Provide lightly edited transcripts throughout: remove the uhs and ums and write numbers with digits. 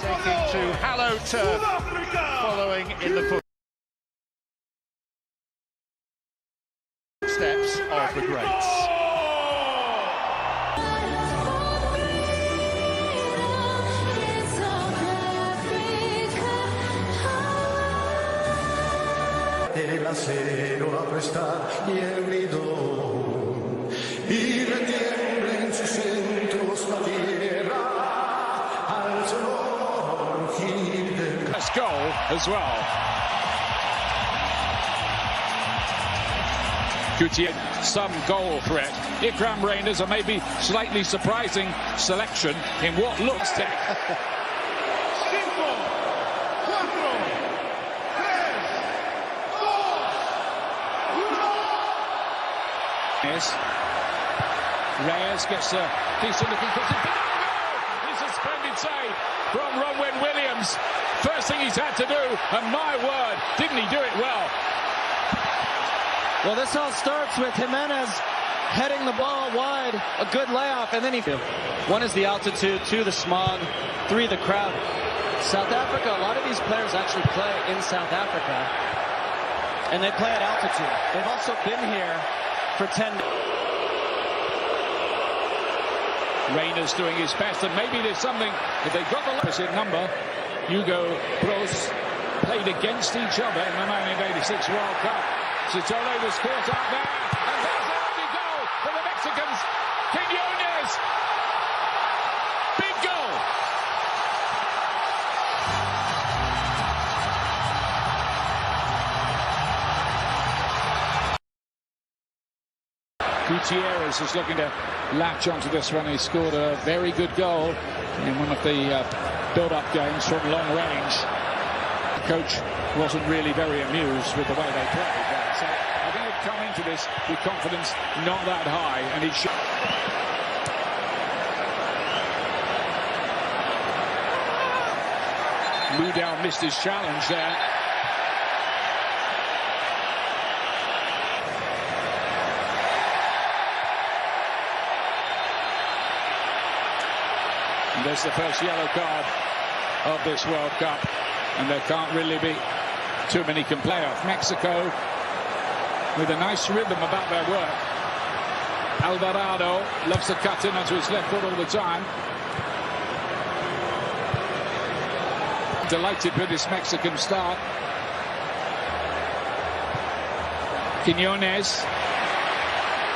taking to hallowed turf following in the footsteps of the greats. El acero a prestar y el grito y retiembla en sus centros la tierra al surgir del Best goal as well. Gutierrez, some goal threat. Ikram Reyners, a maybe slightly surprising selection in what looks to. Reyes gets a decent looking cross. It's a splendid save from Ronwen Williams. First thing he's had to do, and my word, didn't he do it well? Well, this all starts with Jimenez heading the ball wide, a good layoff, and then he... One is the altitude, two the smog, three the crowd. South Africa, a lot of these players actually play in South Africa, and they play at altitude. They've also been here for 10. Reyners doing his best, and maybe there's something, if they've got the opposite number. Hugo Bros played against each other in the 1986 World Cup. Sitole was caught out there, and there's the only goal for the Mexicans. Quiñones, big goal. Gutierrez is looking to latch onto this one. He scored a very good goal in one of the build-up games from long range. The coach wasn't really very amused with the way they played there. So I think they've come into this with confidence not that high, and he should. Ludau missed his challenge there. And there's the first yellow card of this World Cup, and there can't really be too many can play off. Mexico with a nice rhythm about their work. Alvarado loves to cut in onto his left foot all the time. Delighted with this Mexican start. Quiñones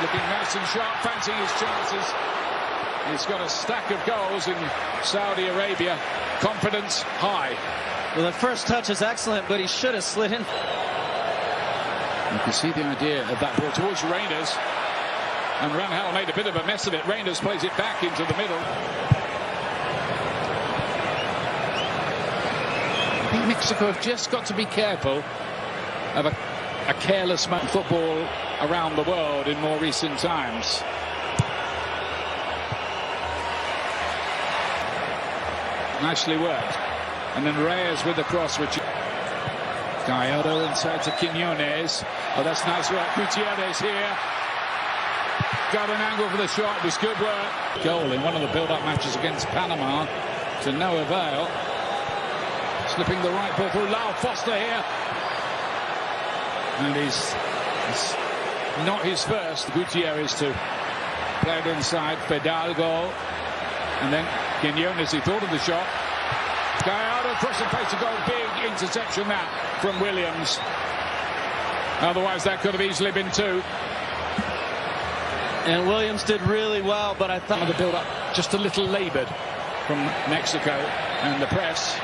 looking nice and sharp, fancying his chances. He's got a stack of goals in Saudi Arabia. Confidence high. Well, the first touch is excellent, but he should have slid in. You can see the idea of that ball towards Reyners. And Rangel made a bit of a mess of it. Reyners plays it back into the middle. I think Mexico have just got to be careful of a careless football around the world in more recent times. Nicely worked. And then Reyes with the cross, which Gallardo inside to Quiñones. Oh, that's nice work. Gutierrez here. Got an angle for the shot. It was good work. Goal in one of the build-up matches against Panama to no avail. Slipping the right ball through. Lau Foster here. And he's not his first. Gutierrez to play it inside. Fidalgo. And then Quiñones, he thought of the shot. Gallardo across the face to goal. Big interception that from Williams. Otherwise that could have easily been two. And Williams did really well, but I thought the build-up just a little laboured from Mexico, and the press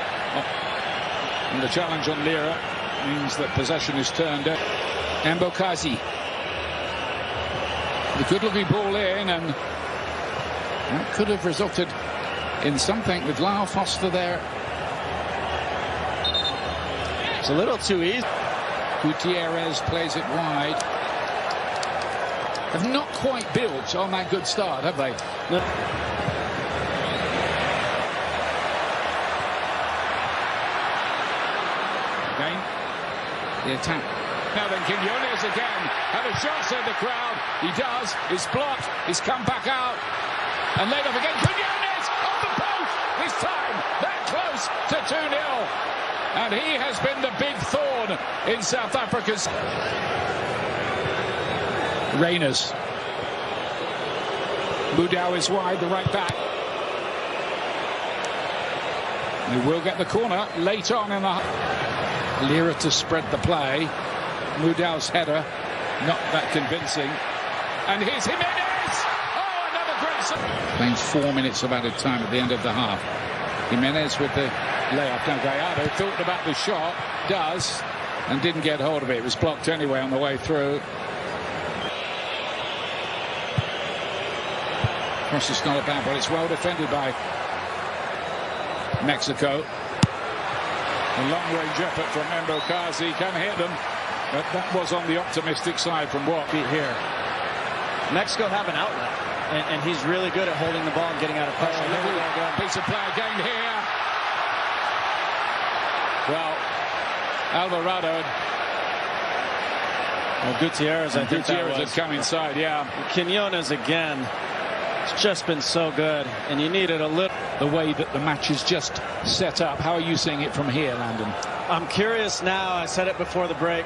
and the challenge on Lira means that possession is turned up. Ambokazi, the good-looking ball in, and that could have resulted in something with Lau Foster there. It's a little too easy. Gutierrez plays it wide. Have not quite built on that good start, have they? No. Again, the attack. Now then, Quiñones again. Had a shot, said the crowd. He does. He's blocked. He's come back out. And laid off again. Quiñones off the post. His this time that close to 2-0. And he has been the big thorn in South Africa's. Reyners. Mudau is wide, the right back. He will get the corner late on in the... Lira to spread the play. Mudau's header, not that convincing. And here's Jimenez! Oh, another great... Playing 4 minutes of added time at the end of the half. Jimenez with the layup. Now Gallardo thought about the shot, does, and didn't get hold of it. It was blocked anyway on the way through. Cross is not a bad one. It's well defended by Mexico. A long-range effort from Mbokazi, can hit them, but that was on the optimistic side from what beat here. Mexico have an outlet, and he's really good at holding the ball and getting out of pressure. Piece of play again here. Well, Alvarado. Well, Gutierrez, I think Gutierrez had come inside, yeah. Quiñones again. It's just been so good, and you needed a little. The way that the match is just set up, how are you seeing it from here, Landon? I'm curious now, I said it before the break,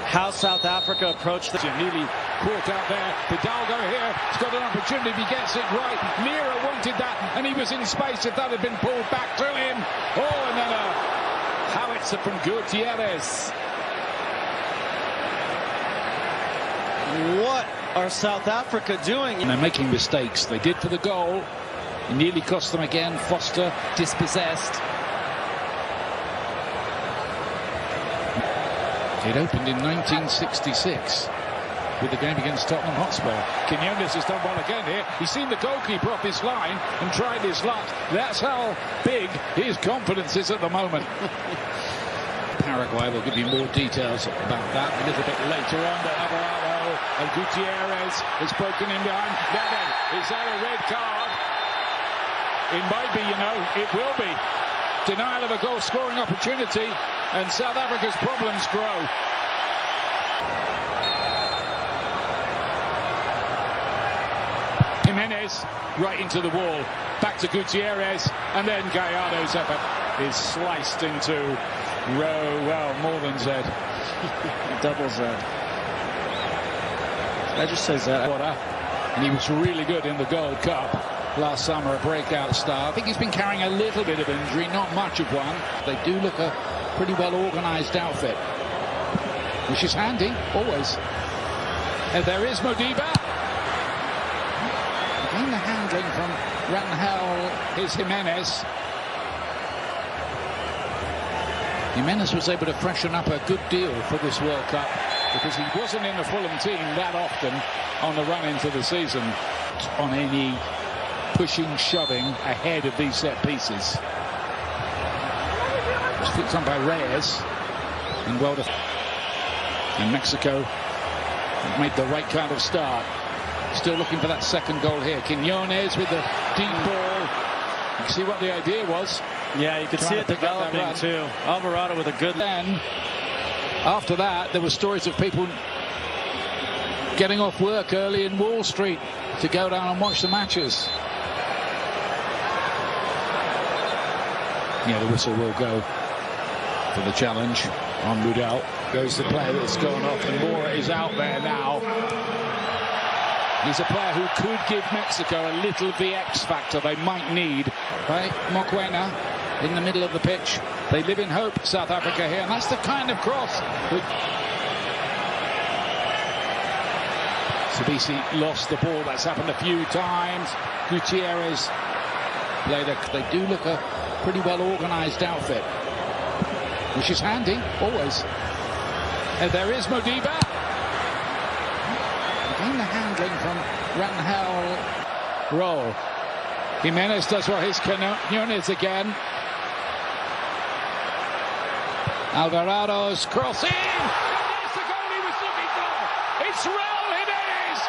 how South Africa approached the... Nearly caught out there. Hidalgo here, he's got an opportunity, he gets it right. Lira wanted that, and he was in space if that had been pulled back to him. Oh, and then a howitzer from Gutierrez. What are South Africa doing? And they're making mistakes. They did for the goal. It nearly cost them again. Foster dispossessed. It opened in 1966 with the game against Tottenham Hotspur. Quiñones has done well again here. He's seen the goalkeeper off his line and tried his luck. That's how big his confidence is at the moment. Paraguay will give you more details about that a little bit later on. But Alvarado and Gutierrez has broken in behind. Is that a red card? It might be, you know, it will be. Denial of a goal-scoring opportunity, and South Africa's problems grow. Jimenez right into the wall. Back to Gutierrez, and then Gallardo's effort is sliced into more than Z. Double Z. I just say Z. And he was really good in the Gold Cup last summer, a breakout star. I think he's been carrying a little bit of injury, not much of one. They do look a pretty well organised outfit, which is handy, always. And there is Modiba. Again, the handling from Rangel is Jimenez. Jimenez was able to freshen up a good deal for this World Cup because he wasn't in the Fulham team that often on the run into the season. On any pushing, shoving ahead of these set pieces. It was flicked on by Reyes and and Mexico made the right kind of start. Still looking for that second goal here. Quiñones with the deep ball. You can see what the idea was. Yeah, you could see it developing too. Alvarado with a good... Then, after that, there were stories of people getting off work early in Wall Street to go down and watch the matches. Yeah, the whistle will go for the challenge on Mudau. Goes the player that's gone off, and Mora is out there now. He's a player who could give Mexico a little VX factor they might need. Right, Mokwena in the middle of the pitch. They live in hope, South Africa here, and that's the kind of cross. Sabisi lost the ball. That's happened a few times. Gutierrez played they do look a pretty well organised outfit, which is handy, always. And there is Modiba. Again, the handling from Rangel. Roll. Jimenez does what his Quiñones again. Alvarado's crossing. That's the goal he was looking for. It's Raul Jimenez,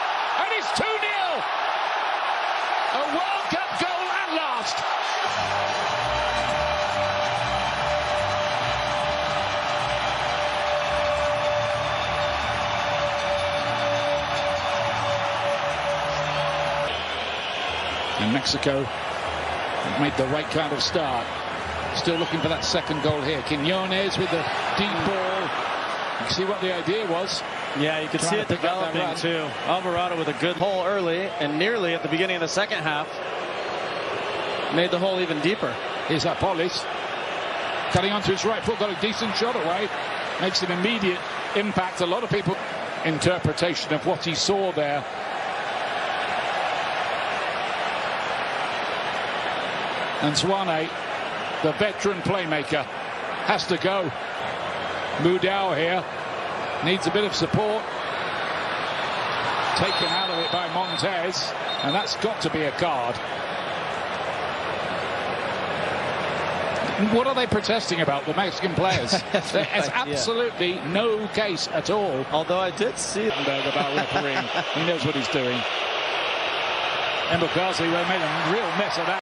and it's 2-0. A World Cup goal at last. And Mexico Made the right kind of start. Still looking for that second goal here. Quiñones with the deep ball. You can see what the idea was. Yeah, you can see it developing too. Alvarado with a good hole early and nearly at the beginning of the second half. Made the hole even deeper. Here's Apolis. Cutting onto his right foot, got a decent shot away. Makes an immediate impact. A lot of people interpretation of what he saw there. And Zwane, the veteran playmaker, has to go. Mudau here needs a bit of support. Taken out of it by Montez, and that's got to be a card. What are they protesting about, the Mexican players? There's absolutely no case at all. Although I did see about refereeing. He knows what he's doing. Mbakazi made a real mess of that.